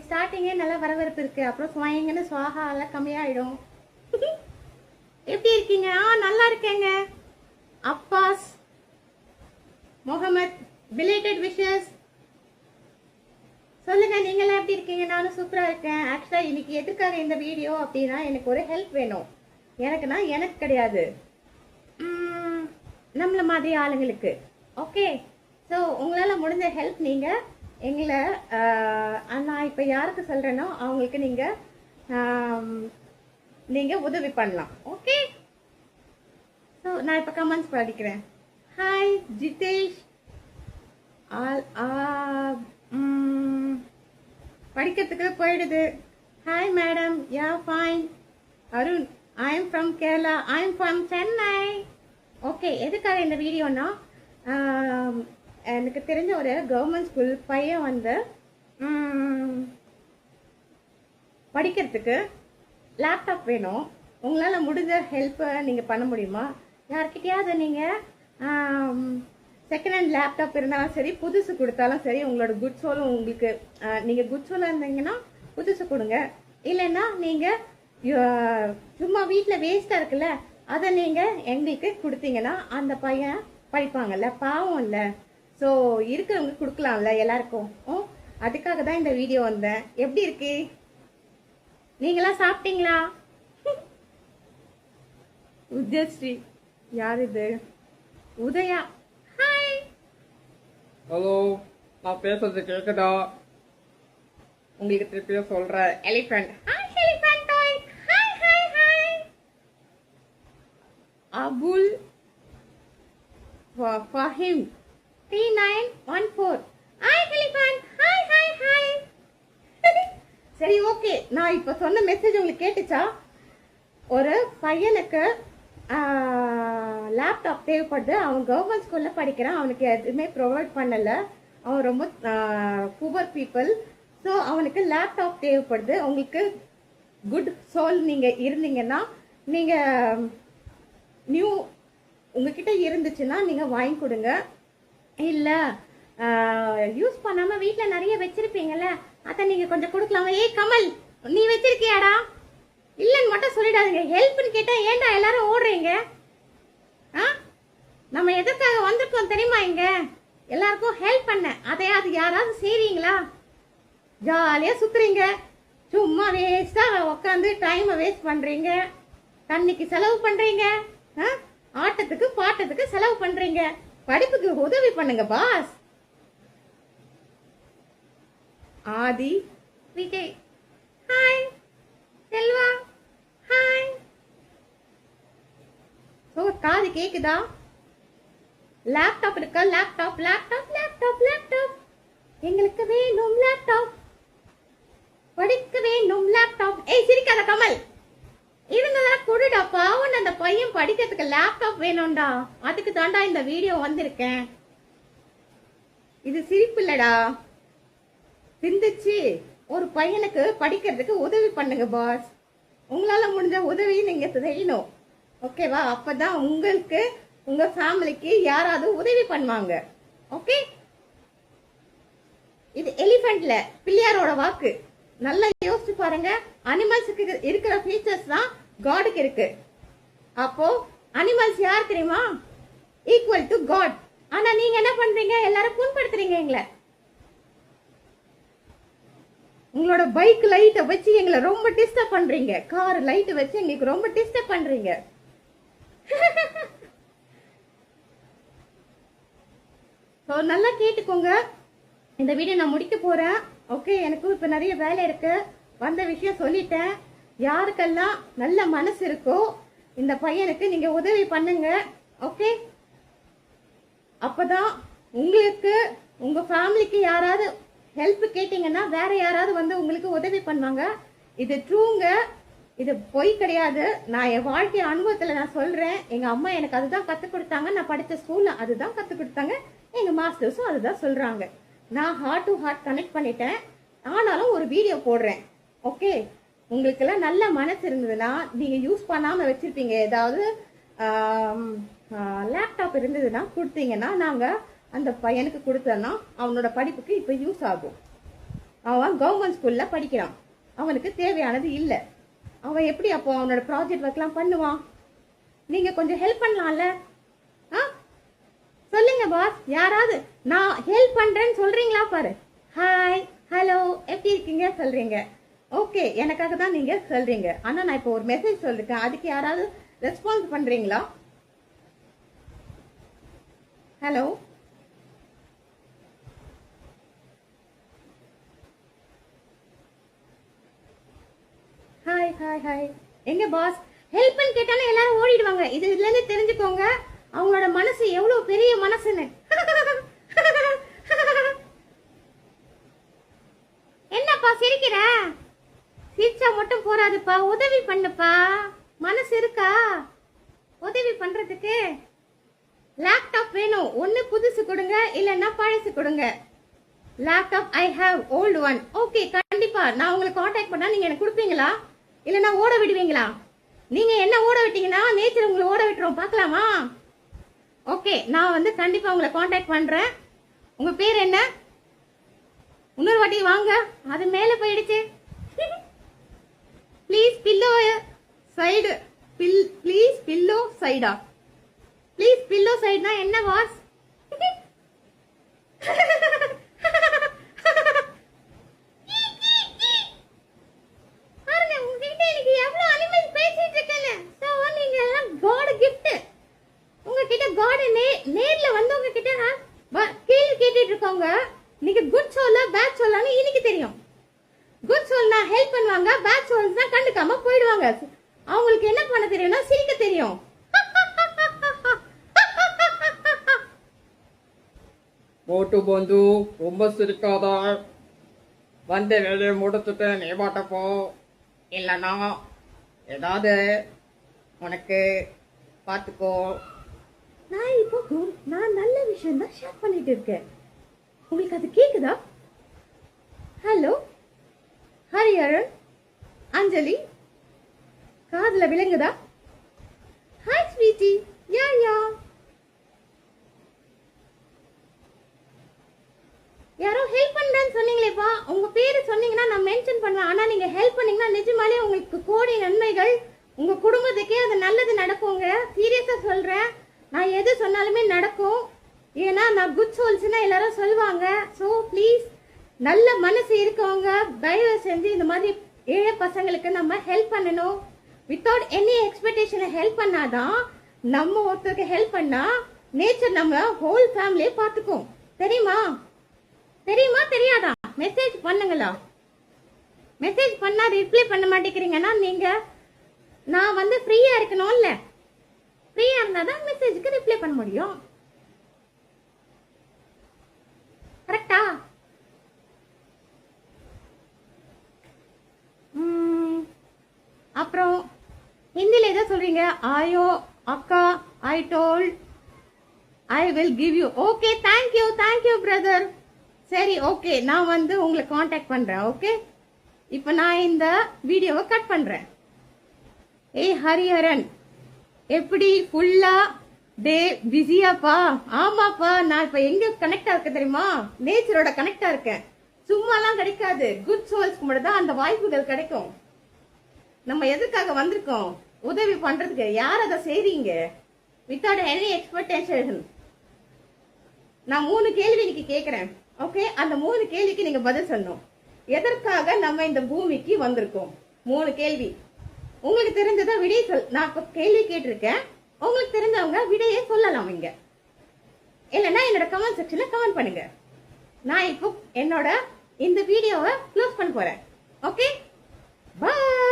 இன்னைக்கு ஸ்டார்டிங்கே நல்லா வரவேற்பு இருக்கு. அப்புறம் சுவாயங்கன்னு சுவாகா எல்லாம் கம்மியாயிடும். எப்படி இருக்கீங்க? நல்லா இருக்கேங்க. Abbas Mohammed belated wishes. சொல்லுங்க, நீங்களாம் எப்படி இருக்கீங்க? நானும் சூப்பரா இருக்கேன். ஆக்சுவலா இன்னைக்கு எதுக்காக இந்த வீடியோ அப்படின்னா, எனக்கு ஒரு ஹெல்ப் வேணும். எனக்கு கிடையாது, நம்மள மாதிரி ஆளுங்களுக்கு. ஓகே, ஸோ உங்களால் முடிஞ்ச ஹெல்ப் நீங்கள் எங்களை நான் இப்போ யாருக்கு சொல்கிறேனோ அவங்களுக்கு நீங்கள் உதவி பண்ணலாம். ஓகே, ஸோ நான் இப்போ கமெண்ட்ஸ் படிக்கிறேன். ஹாய் ஜிதேஷ், படிக்கிறதுக்கு போயிடுது. Hi madam, yeah fine. Arun, I am from Kerala, I am from Chennai. Okay, எதுக்காக இந்த வீடியோனா, எனக்கு தெரிஞ்ச ஒரு கவர்மெண்ட் ஸ்கூல் பையன் வந்து படிக்கிறதுக்கு லேப்டாப் வேணும். உங்களால் முடிஞ்ச ஹெல்ப்பை நீங்கள் பண்ண முடியுமா? யார்கிட்டயாவது நீங்கள் செகண்ட் ஹேண்ட் லேப்டாப் இருந்தாலும் சரி, புதுசு கொடுத்தாலும் சரி, உங்களோட குட் சோலும் உங்களுக்கு நீங்கள் குட் சோலாக இருந்தீங்கன்னா புதுசு கொடுங்க. இல்லைன்னா நீங்கள் சும்மா வீட்டில் வேஸ்ட்டாக இருக்குல்ல, அதை நீங்கள் எங்களுக்கு கொடுத்தீங்கன்னா அந்த பையன் படிப்பாங்கல்ல, பாவம் இல்லை. ஸோ இருக்கிறவங்க கொடுக்கலாம்ல எல்லாருக்கும். அதுக்காக தான் இந்த வீடியோ வந்தேன். எப்படி இருக்கு? நீங்களாம் சாப்பிட்டீங்களா? உதயஸ்ரீ, யார் இது? உதயா, ஹாய். ஹலோ, நான் பேசுறது கேக்குதா? உங்களுக்கு திருப்பியும் சொல்றேன். Elephant, hi elephant toy, hi hi hi. Abul Faheem 3914, hi elephant, hi hi hi. சரி, ஓகே, நான் இப்போ சொன்ன மெசேஜ் உங்களுக்கு கேட்டுச்சா? ஒரு பையனுக்கு லேப்டாப் தேவைப்படுது. அவன் கவர்மெண்ட் ஸ்கூலில் படிக்கிறான். அவனுக்கு எதுவுமே ப்ரொவைட் பண்ணலை. அவன் ரொம்ப புவர் பீப்புள். ஸோ அவனுக்கு லேப்டாப் தேவைப்படுது. உங்களுக்கு குட் சோல் நீங்கள் இருந்தீங்கன்னா, நீங்கள் உங்ககிட்ட இருந்துச்சுன்னா நீங்கள் வாங்கி கொடுங்க. இல்லை யூஸ் பண்ணாமல் வீட்டில் நிறைய வச்சிருப்பீங்கல்ல, அதை நீங்கள் கொஞ்சம் கொடுக்கலாமா? ஏய் கமல், நீ வச்சிருக்கியாடா? இல்லைன்னு மட்டும் சொல்லிடாதீங்க. ஹெல்ப்னு கேட்டால் ஏன்டா எல்லாரும் ஓடுறீங்க? நம்ம எதற்காக வந்திருக்கோம் தெரியுமா? இங்க எல்லாருக்கும் ஹெல்ப் பண்ண. அதையாவது யாராவது செய்றீங்களா? ஜாலியாக சுத்துறீங்க, சும்மா வேஸ்ட்டாக உட்காந்து டைமை வேஸ்ட் பண்ணுறீங்க, தண்ணிக்கு செலவு பண்ணுறீங்க, ஆட்டத்துக்கு பாட்டத்துக்கு செலவு பண்ணுறீங்க. படிப்புக்கு உதவி பண்ணுங்க boss. Aadhi, Vijay, hi. Selva, hi. So காது கேக்குதா? லேப்டாப் இருக்கா? லேப்டாப் லேப்டாப் லேப்டாப் லேப்டாப் எங்களுக்கு வேணும். லேப்டாப் படிக்க வேணும். லேப்டாப். ஏய் சிரிக்காத கமல், இருந்ததா கொடுடா. பாவம், அந்த பையன் படிக்கிறதுக்கு லேப்டாப் வேணும்டா. அதுக்கு தாண்டா இந்த வீடியோ வந்திருக்கேன். இது சிரிப்பு இல்லடா, சிந்திச்சு ஒரு பையனுக்கு படிக்கிறதுக்கு உதவி பண்ணுங்க பாஸ். உங்களால முடிஞ்ச உதவி நீங்க செய்யணும். ஓகேவா? அப்பதான் உங்களுக்கு உங்க ஃபேமிலிக்கு யாராவது உதவி பண்ணுவாங்க. ஓகே, இது எலிஃபண்ட்ல பிள்ளையாரோட வாக்கு. நல்லா யோசிச்சு பாருங்க. அனிமல்ஸுக்கு இருக்கிற ஃபீச்சர்ஸ் தான் காடுக்கு இருக்கு. அப்போ அனிமல்ஸ் யார் தெரியுமா? Equal to God. ஆனா நீங்க என்ன பண்றீங்க? எல்லாரும் புண்படுத்துறீங்க எங்களை. உங்களோட பைக் லைட்டை வச்சு எங்களை ரொம்ப டிஸ்டர்ப் பண்றீங்க. கார் லைட் வச்சு எங்களுக்கு ரொம்ப டிஸ்டர்ப் பண்றீங்க. ஸோ நல்லா கேட்டுக்கோங்க. இந்த வீடியோ நான் முடிக்க போறேன். ஓகே, எனக்கும் இப்போ நிறைய வேலை இருக்கு. வந்த விஷயம் சொல்லிட்டேன். யாருக்கெல்லாம் நல்ல மனசு இருக்கோ இந்த பையனுக்கு நீங்க உதவி பண்ணுங்க. ஓகே, அப்பதான் உங்களுக்கு உங்க ஃபேமிலிக்கு யாராவது ஹெல்ப் கேட்டீங்கன்னா வேற யாராவது வந்து உங்களுக்கு உதவி பண்ணுவாங்க. இது ட்ரூங்க, இது பொய் கிடையாது. நான் என் வாழ்க்கை அனுபவத்தில் நான் சொல்றேன். எங்க அம்மா எனக்கு அதுதான் கற்றுக் கொடுத்தாங்க. நான் படித்த ஸ்கூல்ல அதுதான் கற்றுக் கொடுத்தாங்க. எங்க மாஸ்டர்ஸும் அதுதான் சொல்றாங்க. நான் ஹார்ட் டு ஹார்ட் கனெக்ட் பண்ணிட்டேன். ஆனாலும் ஒரு வீடியோ போடுறேன். ஓகே, உங்களுக்கெல்லாம் நல்ல மனசு இருந்ததுன்னா நீங்க யூஸ் பண்ணாம வச்சிருப்பீங்க. ஏதாவது லேப்டாப் இருந்ததுன்னா கொடுத்தீங்கன்னா நாங்க அந்த பையனுக்கு கொடுத்தோன்னா அவனோட படிப்புக்கு இப்போ யூஸ் ஆகும். அவன் கவர்மெண்ட் ஸ்கூல்ல படிக்கிறான், அவனுக்கு தேவையானது இல்லை. அவன் எப்படி அப்போ அவனோட ப்ராஜெக்ட் ஒர்க்லாம் பண்ணுவான்? நீங்க கொஞ்சம் ஹெல்ப் பண்ணலாம்ல? சொல்லுங்க பாஸ், யாராவது நான் ஹெல்ப் பண்றேன்னு சொல்றீங்களா? பாரு, ஹாய் ஹலோ எப்படி இருக்கீங்க சொல்றீங்க. ஓகே, எனக்காக தான் நீங்க சொல்றீங்க. ஆனா நான் இப்போ ஒரு மெசேஜ் சொல்லிருக்கேன், அதுக்கு யாராவது ரெஸ்பான்ஸ் பண்றீங்களா? Hello, hi hi hi. எங்க பாஸ் ஹெல்ப்னு கேட்டாலும் எல்லாரும் ஓடிடுவாங்க. இதுல இருந்து தெரிஞ்சுக்கோங்க அவங்களோட மனசு எவ்வளவு பெரிய மனசுன்னு. என்னப்பா சிரிக்கிற? சிரிச்சா மட்டும் போறாதுப்பா, உதவி பண்ணுப்பா. மனசு இருக்கா உதவி பண்றதுக்கு? லேப்டாப் வேணும், ஒன்னு புதுசு கொடுங்க இல்லன்னா பழசு கொடுங்க. Laptop I have old one. Okay, கண்டிப்பா நான் உங்களுக்கு காண்டாக்ட் பண்ணா நீங்க எனக்கு கொடுப்பீங்களா இல்லனா ஓட விடுவீங்களா? நீங்க என்ன ஓட விட்டீங்கன்னா நேச்சர் உங்களை ஓட விட்டுரும், பார்க்கலாமா? ஓகே, நான் வந்து கண்டிப்பா உங்களை காண்டாக்ட் பண்றேன். உங்க பேர் என்ன? இன்னொரு வாட்டி வாங்க, அது மேல போயிடுச்சு. Please pillow side, please pillow சைடா? ப்ளீஸ் பில்லோ சைடுனா என்ன வாஸ்? பாருங்க, உங்ககிட்ட எனக்கு எவ்வளவு அனிமல்ஸ் பேசிட்டு இருக்கேன்னு. சோ நீங்க எல்லாம் காட் கிஃப்ட். உங்ககிட்ட காட் நேர்ல வந்து உங்ககிட்ட கேள்வி கேட்டுட்டு இருக்கவங்க நீங்க குட் சோலா பேட் சோலான்னு இன்னைக்கு தெரியும். குட் சோல்னா ஹெல்ப் பண்ணுவாங்க, பேட் சோல்ஸ்னா கண்டுக்காம போயிடுவாங்க. அவங்களுக்கு என்ன பண்ண தெரியும்னா சிரிக்க தெரியும். மோட்டு பந்து ரொம்ப சிரிக்காதா. வந்த வேலையை முடிச்சுட்டு நீ பாட்டப்போ, இல்லைன்னா ஏதாவது உனக்கு பார்த்துக்கோ. நான் இப்போ நான் நல்ல விஷயம் தான் ஷேர் பண்ணிட்டு இருக்கேன். உங்களுக்கு அது கேக்குதா? ஹலோ ஹரிஹரன், அஞ்சலி, காதுல விளங்குதா? ஹாய் ஸ்வீட்டி, யா யாரோ ஹெல்ப் பண்றேன்னு சொன்னீங்களேப்பா, உங்க பேரு சொன்னீங்கன்னா நான் மென்ஷன் பண்ணுவேன். ஆனா நீங்க ஹெல்ப் பண்ணீங்கன்னா நிஜமாலே உங்களுக்கு கோடி நன்மைகள், உங்க குடும்பத்துக்கே அது நல்லது நடக்குங்க. சீரியஸா சொல்றேன், நான் எது சொன்னாலுமே நடக்கும். ஏன்னா நான் குட் சோல்ஸ்னா எல்லாரும் சொல்லுவாங்க. ஸோ ப்ளீஸ், நல்ல மனசு இருக்கவங்க தயவு செஞ்சு இந்த மாதிரி ஏழை பசங்களுக்கு நம்ம ஹெல்ப் பண்ணணும். வித்தவுட் எனி எக்ஸ்பெக்டேஷனை ஹெல்ப் பண்ணாதான் நம்ம ஒருத்தருக்கு ஹெல்ப் பண்ணா நேச்சர் நம்ம ஹோல் ஃபேமிலியை பார்த்துக்கும். தெரியுமா தெரியாதா? மெசேஜ் பண்ணுங்களா? மெசேஜ் பண்ணா ரிப்ளை பண்ண மாட்டேங்கிறீங்கன்னா நீங்க, நான் வந்து ஃப்ரீயா இருக்கணும்ல, ஃப்ரீயா இருந்தாதான் மெசேஜுக்கு ரிப்ளை பண்ண முடியும். கரெக்டா? அப்புறம் ஹிந்தில ஏதோ சொல்றீங்க. ஆயோ அக்கா, I told I will give you. Okay, thank you brother. சரி, ஓகே, நான் வந்து உங்களை காண்டாக்ட் பண்றேன். ஓகே, இப்போ நான் இந்த வீடியோவை கட் பண்றேன். ஏய் ஹரிஹரன், எப்படி ஃபுல்லா டே பிஸியாப்பா? ஆமாப்பா, நான் இப்ப எங்க கனெக்டா இருக்க தெரியுமா? நேச்சரோட கனெக்டா இருக்கேன். சும்மாலாம் கிடைக்காது, குட் சோல்ஸ்க்கு மட்டும் தான் அந்த வாய்ப்புகள் கிடைக்கும். நம்ம எதுக்காக வந்திருக்கோம்? உதவி பண்றதுக்கு. யார் அதை செய்றீங்க? Without any expectation. நான் 3 கேள்வி இன்னைக்கு கேக்குறேன். ஓகே, அந்த 3 கேள்விக்கு நீங்க பதில் சொல்லணும். எதற்காக நம்ம இந்த பூமிக்கு வந்திருக்கோம்? 3 கேள்வி. உங்களுக்கு தெரிஞ்சதா விடைய நான் இப்ப கேள்வி கேட்டிருக்கேன். உங்களுக்கு தெரிஞ்சவங்க விடையே சொல்லலாம் இங்க, இல்லைன்னா என்னோட கமெண்ட் செக்ஷன்ல கமெண்ட் பண்ணுங்க. நான் இப்போ என்னோட இந்த வீடியோவை க்ளோஸ் பண்ண போறேன். ஓகே, பாய்.